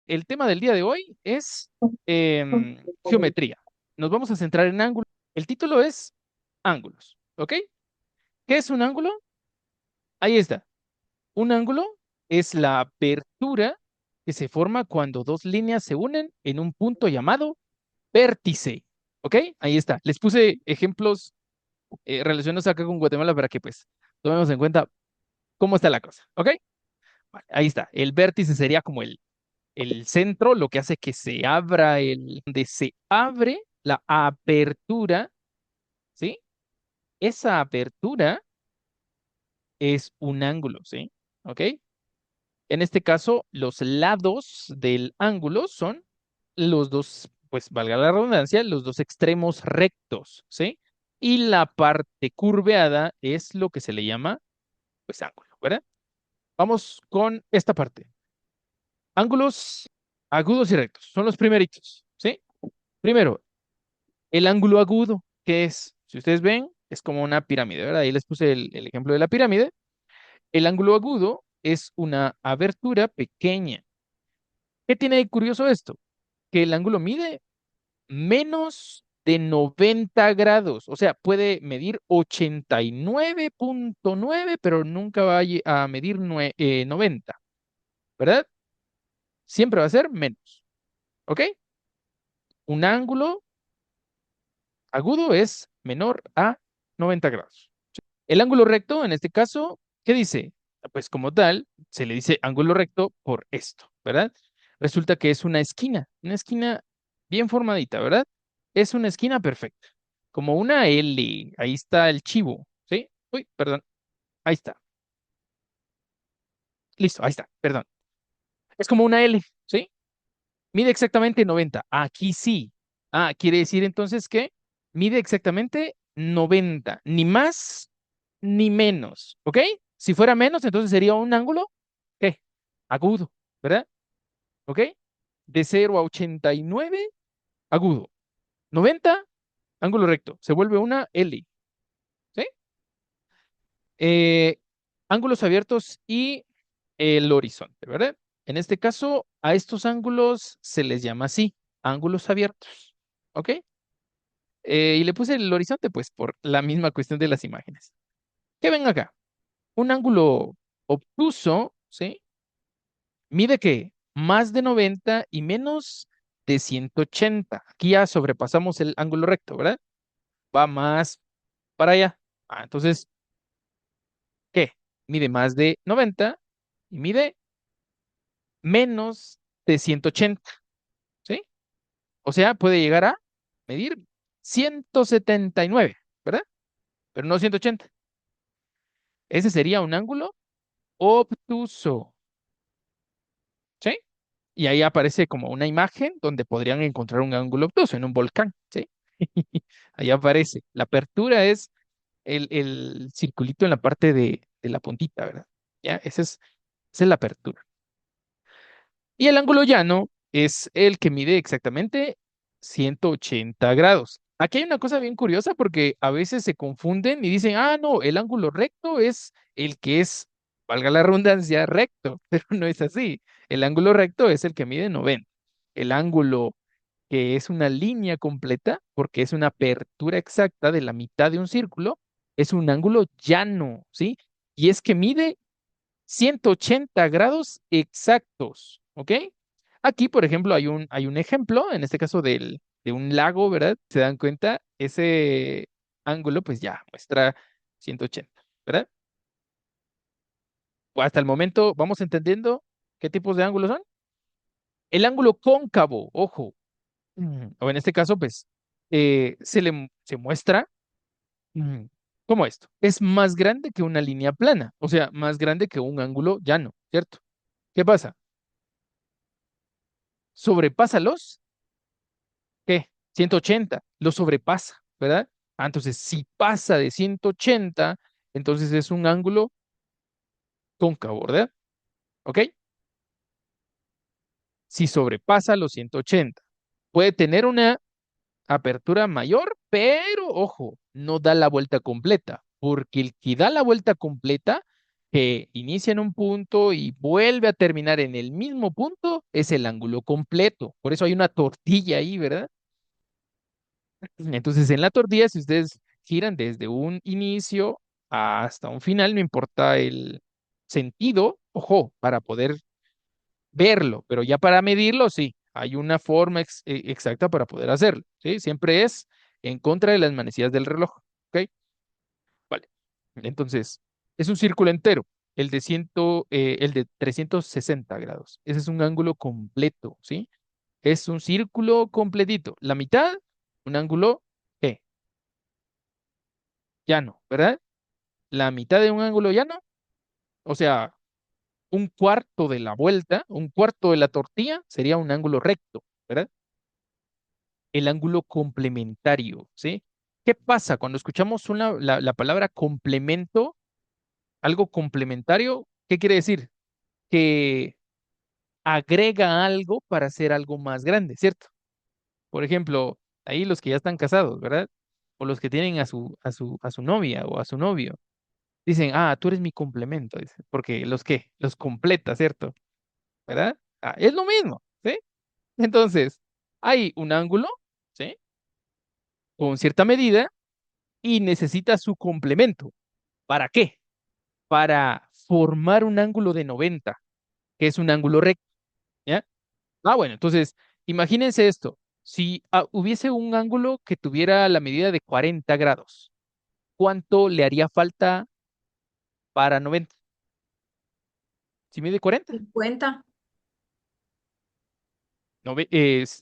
el tema del día de hoy es geometría. Nos vamos a centrar en ángulos. El título es ángulos, ¿ok? ¿Qué es un ángulo? Ahí está. Un ángulo es la apertura que se forma cuando dos líneas se unen en un punto llamado vértice, ¿ok? Ahí está. Les puse ejemplos relacionados acá con Guatemala para que pues tomemos en cuenta cómo está la cosa, ¿ok? Vale, ahí está. El vértice sería como el centro, lo que hace que se abra donde se abre la apertura, ¿sí? Esa apertura es un ángulo, ¿sí? ¿Ok? En este caso, los lados del ángulo son los dos, pues valga la redundancia, los dos extremos rectos, ¿sí? Y la parte curveada es lo que se le llama, pues, ángulo, ¿verdad? Vamos con esta parte. Ángulos agudos y rectos, son los primeritos, ¿sí? Primero, el ángulo agudo, que es, si ustedes ven, es como una pirámide, ¿verdad? Ahí les puse el ejemplo de la pirámide. El ángulo agudo es una abertura pequeña. ¿Qué tiene de curioso esto? Que el ángulo mide menos de 90 grados, o sea, puede medir 89,9, pero nunca va a medir 90, ¿verdad? Siempre va a ser menos, ¿ok? Un ángulo agudo es menor a 90 grados. El ángulo recto, en este caso, ¿qué dice? Pues como tal, se le dice ángulo recto por esto, ¿verdad? Resulta que es una esquina bien formadita, ¿verdad? Es una esquina perfecta, como una L. Ahí está el chivo, ¿sí? Uy, perdón, ahí está. Listo, ahí está, perdón. Es como una L, ¿sí? Mide exactamente 90. Aquí sí. Ah, quiere decir entonces que mide exactamente 90, ni más ni menos, ¿ok? Si fuera menos, entonces sería un ángulo, ¿qué? Agudo, ¿verdad? ¿Ok? De 0 a 89, agudo. 90, ángulo recto. Se vuelve una L, ¿sí? Eh, ángulos abiertos y el horizonte, ¿verdad? En este caso, a estos ángulos se les llama así, ángulos abiertos, ¿ok? Y le puse el horizonte, pues, por la misma cuestión de las imágenes. ¿Qué ven acá? Un ángulo obtuso, ¿sí? Mide que más de 90 y menos de 180. Aquí ya sobrepasamos el ángulo recto, ¿verdad? Va más para allá. Entonces, ¿qué? Mide más de 90 y mide menos de 180, ¿sí? O sea, puede llegar a medir 179, ¿verdad? Pero no 180. Ese sería un ángulo obtuso, ¿sí? Y ahí aparece como una imagen donde podrían encontrar un ángulo obtuso en un volcán, ¿sí? Ahí aparece. La apertura es el circulito en la parte de la puntita, ¿verdad? Ya, esa es la apertura. Y el ángulo llano es el que mide exactamente 180 grados. Aquí hay una cosa bien curiosa porque a veces se confunden y dicen, no, el ángulo recto es el que es, valga la redundancia, recto, pero no es así. El ángulo recto es el que mide 90. El ángulo que es una línea completa, porque es una apertura exacta de la mitad de un círculo, es un ángulo llano, ¿sí? Y es que mide 180 grados exactos, ¿ok? Aquí, por ejemplo, hay un ejemplo, en este caso de un lago, ¿verdad? ¿Se dan cuenta? Ese ángulo, pues ya muestra 180, ¿verdad? O hasta el momento, ¿vamos entendiendo qué tipos de ángulos son? El ángulo cóncavo, ojo, o en este caso, pues, se muestra mm, como esto. Es más grande que una línea plana, o sea, más grande que un ángulo llano, ¿cierto? ¿Qué pasa? Sobrepasa los, ¿qué? 180, lo sobrepasa, ¿verdad? Entonces, si pasa de 180, entonces es un ángulo cóncavo, ¿verdad? ¿Ok? Si sobrepasa los 180, puede tener una apertura mayor, pero ojo, no da la vuelta completa, porque el que da la vuelta completa que inicia en un punto y vuelve a terminar en el mismo punto, es el ángulo completo. Por eso hay una tortilla ahí, ¿verdad? Entonces, en la tortilla, si ustedes giran desde un inicio hasta un final, no importa el sentido, ojo, para poder verlo, pero ya para medirlo, sí, hay una forma exacta para poder hacerlo, ¿sí? Siempre es en contra de las manecillas del reloj, ¿ok? Vale. Entonces, es un círculo entero, el de 360 grados. Ese es un ángulo completo, ¿sí? Es un círculo completito. La mitad, un ángulo, ¿qué? Llano, ¿verdad? La mitad de un ángulo llano, o sea, un cuarto de la vuelta, un cuarto de la tortilla sería un ángulo recto, ¿verdad? El ángulo complementario, ¿sí? ¿Qué pasa cuando escuchamos la palabra complemento, algo complementario? ¿Qué quiere decir? Que agrega algo para hacer algo más grande, ¿cierto? Por ejemplo, ahí los que ya están casados, ¿verdad? O los que tienen a su novia o a su novio, dicen, ah, tú eres mi complemento, dice, porque los completa, ¿cierto? ¿Verdad? Ah, es lo mismo, ¿sí? Entonces, hay un ángulo, ¿sí? Con cierta medida y necesita su complemento. ¿Para qué? Para formar un ángulo de 90, que es un ángulo recto, ¿ya? Ah, bueno, entonces, imagínense esto. Si hubiese un ángulo que tuviera la medida de 40 grados, ¿cuánto le haría falta para 90? Si mide 40, 50.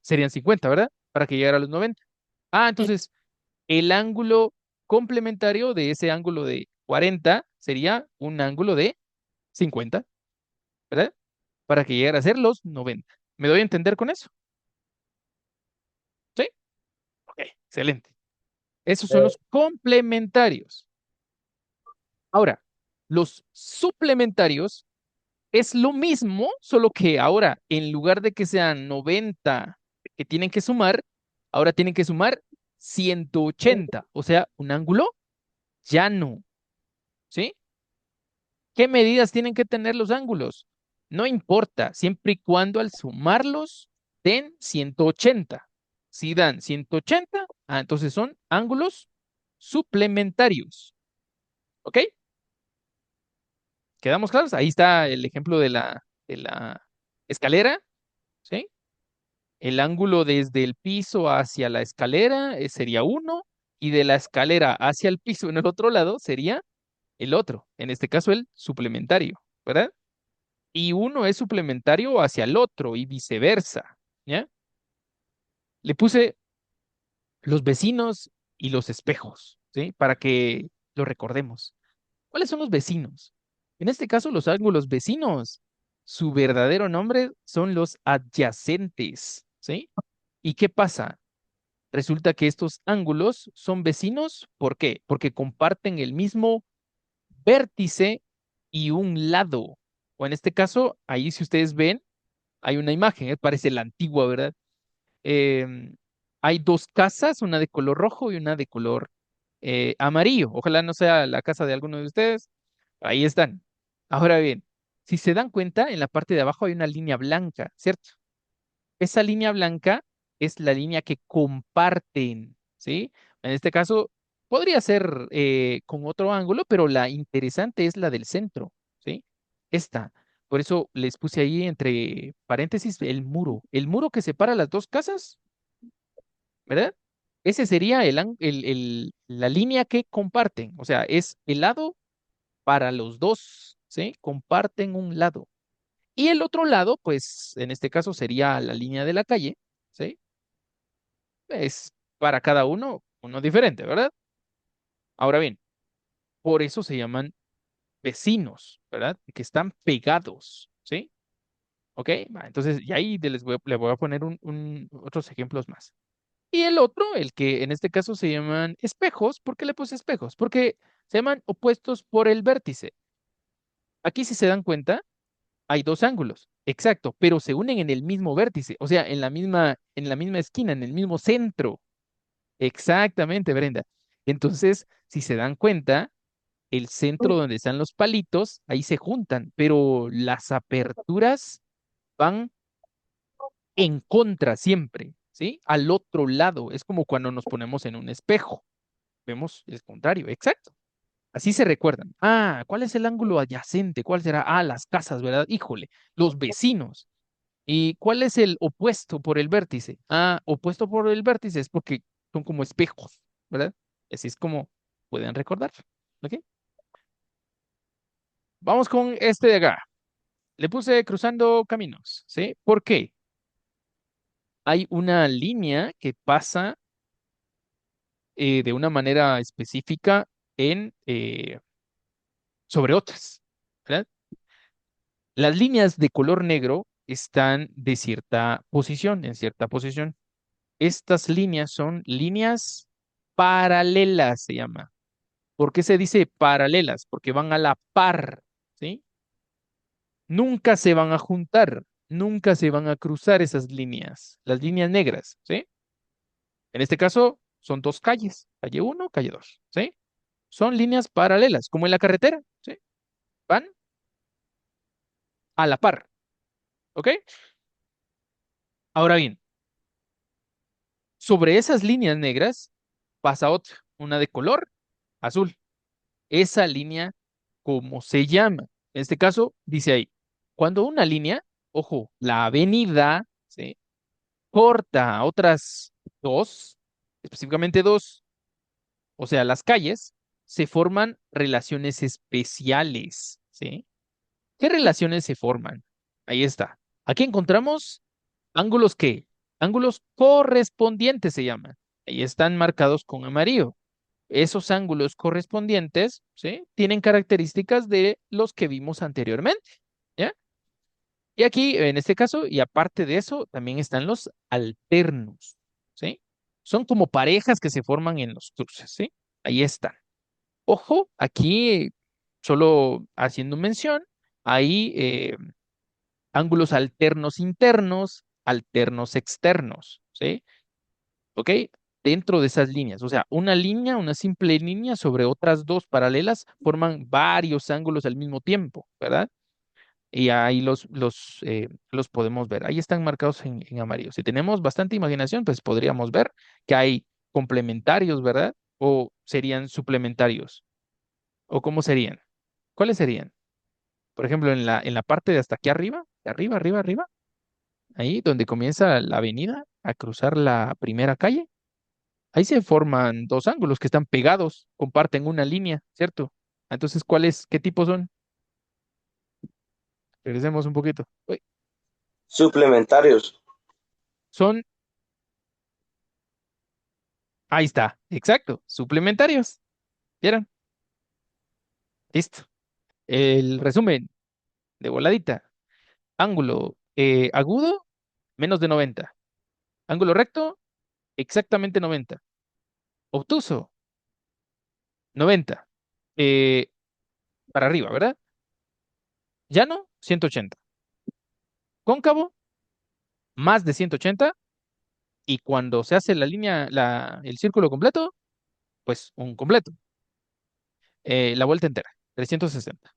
serían 50, ¿verdad? Para que llegara a los 90. Ah, entonces, el ángulo complementario de ese ángulo de 40 sería un ángulo de 50, ¿verdad? Para que llegara a ser los 90. ¿Me doy a entender con eso? ¿Sí? Ok, excelente. Esos son los complementarios. Ahora, los suplementarios es lo mismo, solo que ahora, en lugar de que sean 90 que tienen que sumar, ahora tienen que sumar 180, o sea, un ángulo llano, ¿sí? ¿Qué medidas tienen que tener los ángulos? No importa, siempre y cuando al sumarlos den 180. Si dan 180, entonces son ángulos suplementarios. ¿Ok? ¿Quedamos claros? Ahí está el ejemplo de la escalera, ¿sí? El ángulo desde el piso hacia la escalera sería uno, y de la escalera hacia el piso en el otro lado sería el otro, en este caso el suplementario, ¿verdad? Y uno es suplementario hacia el otro y viceversa, ¿ya? Le puse los vecinos y los espejos, ¿sí? Para que lo recordemos. ¿Cuáles son los vecinos? En este caso, los ángulos vecinos, su verdadero nombre son los adyacentes, ¿sí? ¿Y qué pasa? Resulta que estos ángulos son vecinos, ¿por qué? Porque comparten el mismo vértice y un lado. O en este caso, ahí si ustedes ven, hay una imagen, parece la antigua, ¿verdad? Em, Hay dos casas, una de color rojo y una de color amarillo. Ojalá no sea la casa de alguno de ustedes. Ahí están. Ahora bien, si se dan cuenta, en la parte de abajo hay una línea blanca, ¿cierto? Esa línea blanca es la línea que comparten, ¿sí? En este caso, podría ser con otro ángulo, pero la interesante es la del centro, ¿sí? Esta. Por eso les puse ahí entre paréntesis el muro que separa las dos casas, ¿verdad? Ese sería la línea que comparten, o sea, es el lado para los dos, ¿sí? Comparten un lado. Y el otro lado, pues en este caso sería la línea de la calle, ¿sí? Es para cada uno diferente, ¿verdad? Ahora bien, por eso se llaman vecinos, ¿verdad? Que están pegados, ¿sí? ¿Ok? Entonces, y ahí le voy a poner otros ejemplos más. Y el otro, el que en este caso se llaman espejos, ¿por qué le puse espejos? Porque se llaman opuestos por el vértice. Aquí, si se dan cuenta, hay dos ángulos, exacto, pero se unen en el mismo vértice, o sea, en la misma esquina, en el mismo centro. Exactamente, Brenda. Entonces, si se dan cuenta, el centro donde están los palitos, ahí se juntan, pero las aperturas van en contra siempre, ¿sí? Al otro lado. Es como cuando nos ponemos en un espejo. Vemos el contrario, exacto. Así se recuerdan. Ah, ¿cuál es el ángulo adyacente? ¿Cuál será? Ah, las casas, ¿verdad? Híjole, los vecinos. ¿Y cuál es el opuesto por el vértice? Ah, opuesto por el vértice es porque son como espejos, ¿verdad? Así es como pueden recordar. ¿Ok? Vamos con este de acá. Le puse cruzando caminos, ¿sí? ¿Por qué? Hay una línea que pasa de una manera específica en sobre otras, ¿verdad? Las líneas de color negro están de cierta posición, en cierta posición. Estas líneas son líneas paralelas, se llama. ¿Por qué se dice paralelas? Porque van a la par, ¿sí? Nunca se van a juntar, nunca se van a cruzar esas líneas, las líneas negras, ¿sí? En este caso son dos calles, calle uno, calle 2, ¿sí? Son líneas paralelas, como en la carretera, ¿sí? Van a la par, ¿ok? Ahora bien, sobre esas líneas negras pasa otra, una de color azul. Esa línea, ¿cómo se llama? En este caso, dice ahí, cuando una línea, ojo, la avenida, ¿sí? Corta a otras dos, específicamente dos, o sea, las calles, se forman relaciones especiales, ¿sí? ¿Qué relaciones se forman? Ahí está. Aquí encontramos ángulos que, ángulos correspondientes se llaman. Ahí están marcados con amarillo. Esos ángulos correspondientes, ¿sí? Tienen características de los que vimos anteriormente, ¿ya? Y aquí, en este caso, y aparte de eso, también están los alternos, ¿sí? Son como parejas que se forman en los cruces, ¿sí? Ahí están. Ojo, aquí, solo haciendo mención, hay ángulos alternos internos, alternos externos, ¿sí? ¿Ok? Dentro de esas líneas. O sea, una línea, una simple línea sobre otras dos paralelas forman varios ángulos al mismo tiempo, ¿verdad? Y ahí los podemos ver. Ahí están marcados en amarillo. Si tenemos bastante imaginación, pues podríamos ver que hay complementarios, ¿verdad? O serían suplementarios. ¿O cómo serían? ¿Cuáles serían? Por ejemplo, en la parte de hasta aquí arriba, de arriba, arriba, arriba, ahí donde comienza la avenida a cruzar la primera calle. Ahí se forman dos ángulos que están pegados, comparten una línea, ¿cierto? Entonces, ¿qué tipos son? Regresemos un poquito. Uy, Suplementarios. son, ahí está, exacto, suplementarios. ¿Vieron? Listo. El resumen de voladita. Ángulo agudo, menos de 90. Ángulo recto, exactamente 90. Obtuso, 90. Eh, para arriba, ¿verdad? Llano, 180. Cóncavo, más de 180. Y cuando se hace la línea, el círculo completo, pues un completo. La vuelta entera, 360.